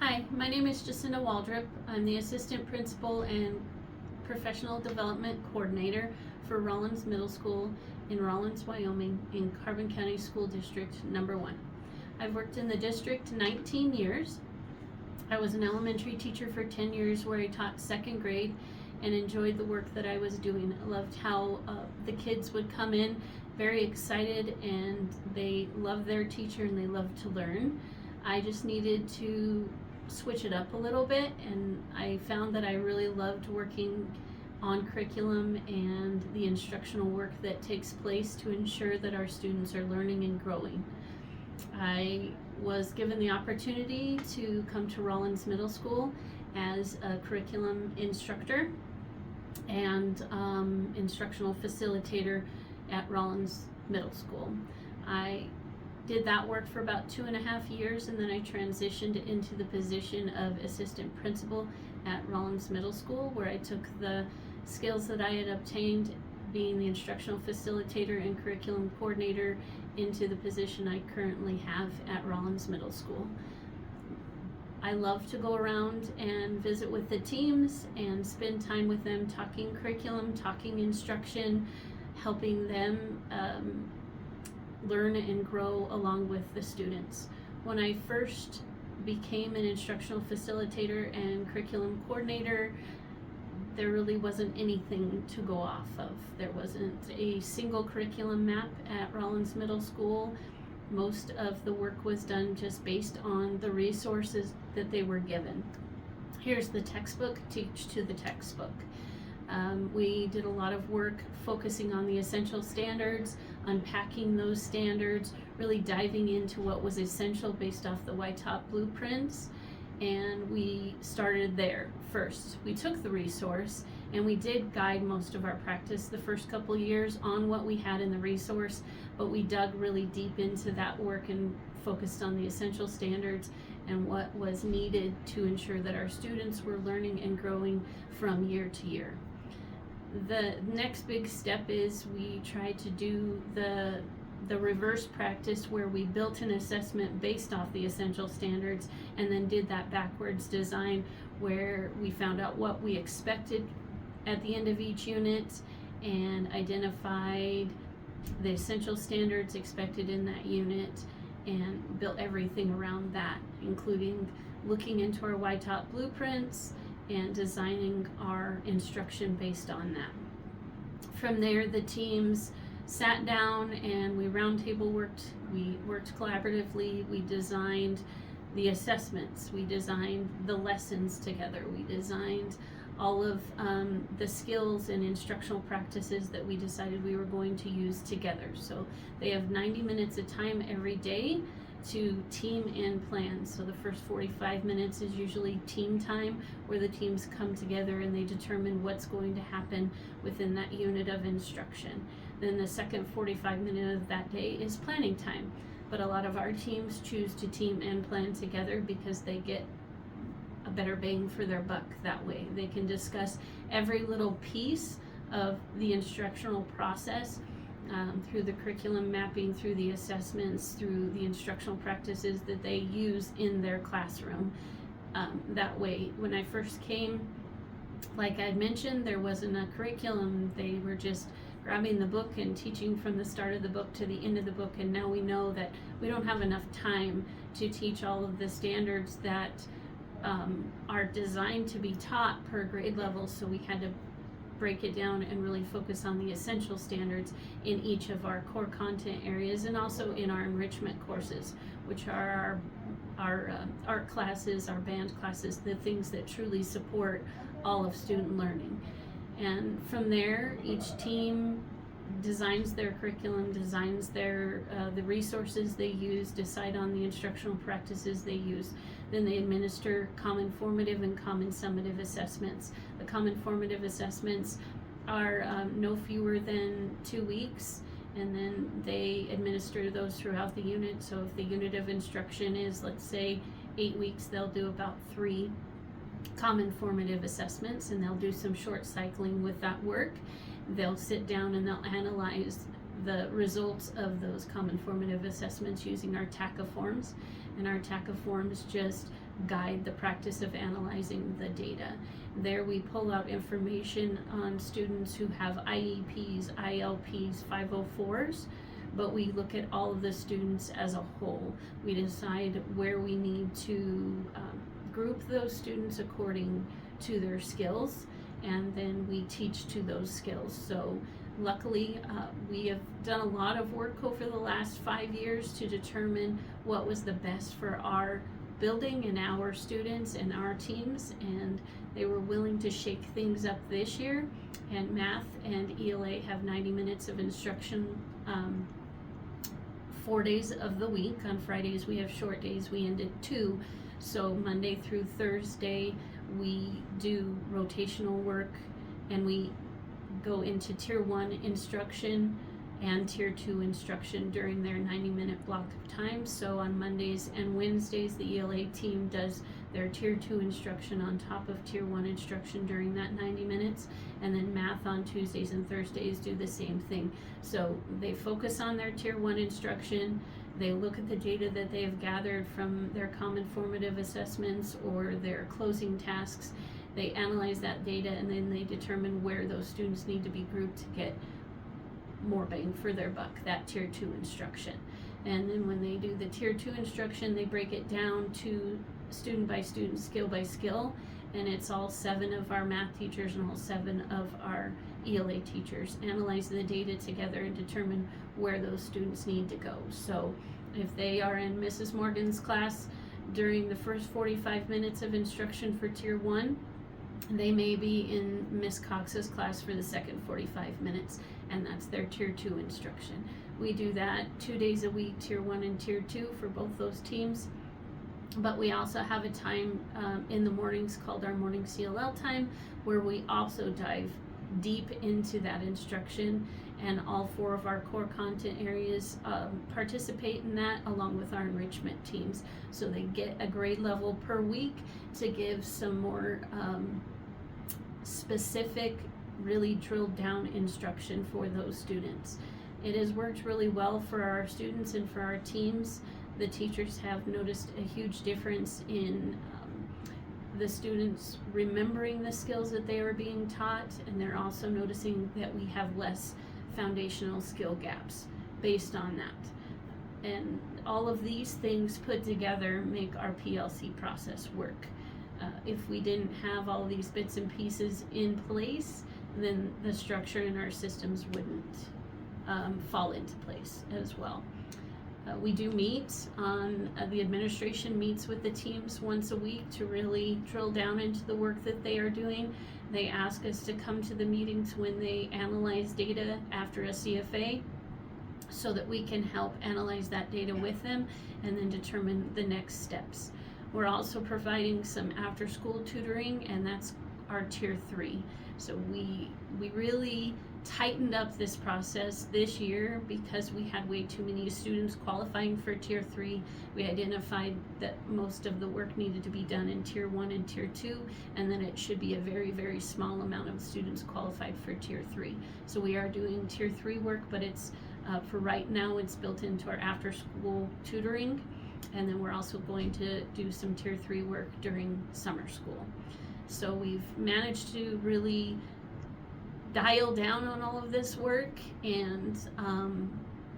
Hi, my name is Jacinda Waldrop. I'm the Assistant Principal and Professional Development Coordinator for Rawlins Middle School in Rawlins, Wyoming in Carbon County School District number 1. I've worked in the district 19 years. I was an elementary teacher for 10 years where I taught second grade and enjoyed the work that I was doing. I loved how the kids would come in very excited and they loved their teacher and they loved to learn. I just needed to switch it up a little bit, and I found that I really loved working on curriculum and the instructional work that takes place to ensure that our students are learning and growing. I was given the opportunity to come to Rawlins Middle School as a curriculum instructor and instructional facilitator at Rawlins Middle School. I did that work for about 2.5 years, and then I transitioned into the position of assistant principal at Rawlins Middle School, where I took the skills that I had obtained being the instructional facilitator and curriculum coordinator into the position I currently have at Rawlins Middle School. I love to go around and visit with the teams and spend time with them talking curriculum, talking instruction, helping them learn and grow along with the students. When I first became an instructional facilitator and curriculum coordinator, there really wasn't anything to go off of. There wasn't a single curriculum map at Rawlins Middle School. Most of the work was done just based on the resources that they were given. Here's the textbook, teach to the textbook. We did a lot of work focusing on the essential standards, unpacking those standards, really diving into what was essential based off the YTOP blueprints, and we started there first. We took the resource and we did guide most of our practice the first couple years on what we had in the resource, but we dug really deep into that work and focused on the essential standards and what was needed to ensure that our students were learning and growing from year to year. The next big step is we tried to do the reverse practice where we built an assessment based off the essential standards and then did that backwards design where we found out what we expected at the end of each unit and identified the essential standards expected in that unit and built everything around that, including looking into our YTOP blueprints and designing our instruction based on that. From there, the teams sat down and we roundtable worked. We worked collaboratively. We designed the assessments. We designed the lessons together. We designed all of the skills and instructional practices that we decided we were going to use together. So they have 90 minutes of time every day to team and plan. So the first 45 minutes is usually team time where the teams come together and they determine what's going to happen within that unit of instruction. Then the second 45 minutes of that day is planning time. But a lot of our teams choose to team and plan together because they get a better bang for their buck that way. They can discuss every little piece of the instructional process through the curriculum mapping, through the assessments, through the instructional practices that they use in their classroom. That way, when I first came, like I mentioned, there wasn't a curriculum. They were just grabbing the book and teaching from the start of the book to the end of the book, and now we know that we don't have enough time to teach all of the standards that are designed to be taught per grade level, so we had to break it down and really focus on the essential standards in each of our core content areas and also in our enrichment courses, which are our art classes, our band classes, the things that truly support all of student learning. And from there, each team designs their curriculum, designs their the resources they use, decide on the instructional practices they use. Then they administer common formative and common summative assessments. The common formative assessments are no fewer than 2 weeks, and then they administer those throughout the unit. So if the unit of instruction is, let's say, 8 weeks, they'll do about 3 common formative assessments, and they'll do some short cycling with that work. They'll sit down and they'll analyze the results of those common formative assessments using our TACA forms. And our TACA forms just guide the practice of analyzing the data. There we pull out information on students who have IEPs, ILPs, 504s, but we look at all of the students as a whole. We decide where we need to group those students according to their skills, and then we teach to those skills. So luckily, we have done a lot of work over the last 5 years to determine what was the best for our building and our students and our teams, and they were willing to shake things up this year. And math and ELA have 90 minutes of instruction 4 days of the week. On Fridays we have short days, we end at 2. So Monday through Thursday we do rotational work, and we go into tier 1 instruction and tier 2 instruction during their 90-minute block of time. So on Mondays and Wednesdays, the ELA team does their tier 2 instruction on top of tier 1 instruction during that 90 minutes, and then math on Tuesdays and Thursdays do the same thing. So they focus on their tier 1 instruction, they look at the data that they have gathered from their common formative assessments or their closing tasks, they analyze that data, and then they determine where those students need to be grouped to get more bang for their buck, that tier 2 instruction. And then when they do the tier 2 instruction, they break it down to student by student, skill by skill, and it's all 7 of our math teachers and all 7 of our ELA teachers analyze the data together and determine where those students need to go. So if they are in Mrs. Morgan's class during the first 45 minutes of instruction for tier 1, they may be in Miss Cox's class for the second 45 minutes, and that's their tier 2 instruction. We do that 2 days a week, tier 1 and tier 2 for both those teams. But we also have a time in the mornings called our morning CLL time, where we also dive deep into that instruction, and all 4 of our core content areas participate in that along with our enrichment teams. So they get a grade level per week to give some more specific, really drilled down instruction for those students. It has worked really well for our students and for our teams. The teachers have noticed a huge difference in the students remembering the skills that they are being taught, and they're also noticing that we have less foundational skill gaps based on that. And all of these things put together make our PLC process work. If we didn't have all these bits and pieces in place, then the structure in our systems wouldn't fall into place as well. We do meet on, the administration meets with the teams once a week to really drill down into the work that they are doing. They ask us to come to the meetings when they analyze data after a CFA, so that we can help analyze that data with them and then determine the next steps. We're also providing some after-school tutoring, and that's our tier 3. So we really tightened up this process this year because we had way too many students qualifying for tier 3. We identified that most of the work needed to be done in tier 1 and tier 2, and then it should be a very, very small amount of students qualified for tier 3. So we are doing tier 3 work, but it's for right now it's built into our after school tutoring, and then we're also going to do some tier 3 work during summer school. So we've managed to really dial down on all of this work, and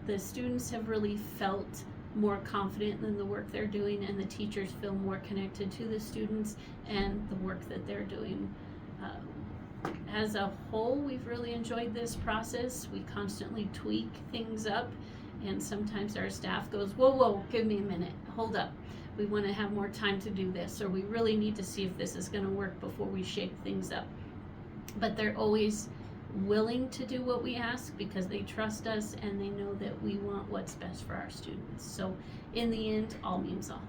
the students have really felt more confident in the work they're doing, and the teachers feel more connected to the students and the work that they're doing. As a whole, we've really enjoyed this process. We constantly tweak things up, and sometimes our staff goes, whoa, give me a minute, hold up. We want to have more time to do this, or we really need to see if this is going to work before we shake things up. But they're always willing to do what we ask because they trust us and they know that we want what's best for our students. So in the end, all means all.